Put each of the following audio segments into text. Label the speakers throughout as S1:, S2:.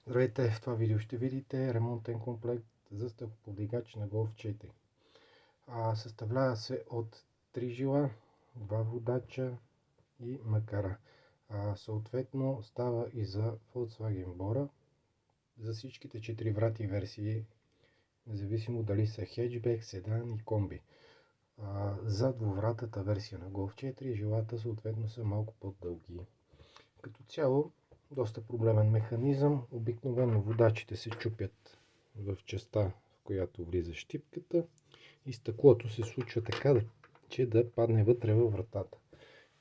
S1: Здравейте, в това видео ще видите ремонтен комплект за стъклоподигач на Golf 4. Съставлява се от 3 жила, 2 водача и макара. Съответно става и за Volkswagen Bora за всичките 4 врати версии, независимо дали са хеджбек, седан и комби. За двувратата версия на Golf 4 жилата съответно са малко по-дълги. Като цяло доста проблемен механизъм. Обикновено водачите се чупят в частта, в която влиза щипката, и стъклото се случва така, че да падне вътре във вратата.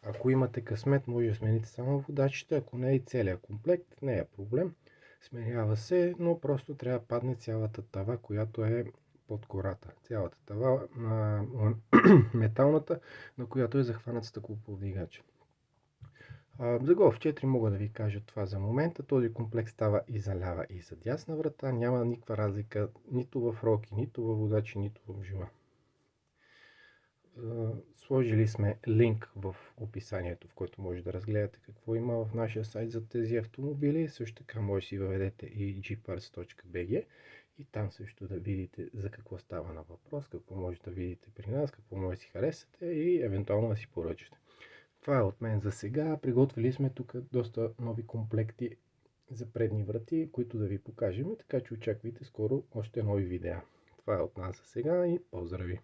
S1: Ако имате късмет, може да смените само водачите, ако не и целият комплект, не е проблем. Сменява се, но просто трябва да падне цялата тава, която е под кората. Цялата тава, металната, на която е захванат стъклоподигач. За Golf 4 мога да ви кажа това за момента. Този комплект става и за лява, и за дясна врата. Няма никаква разлика нито в роки, нито в водачи, нито в жила. Сложили сме линк в описанието, в който може да разгледате какво има в нашия сайт за тези автомобили. Също така може да си въведете и gparts.bg и там също да видите за какво става на въпрос, какво може да видите при нас, какво може да си харесате и евентуално да си поръчате. Това е от мен за сега. Приготвили сме тук доста нови комплекти за предни врати, които да ви покажем, така че очаквайте скоро още нови видеа. Това е от нас за сега и поздрави!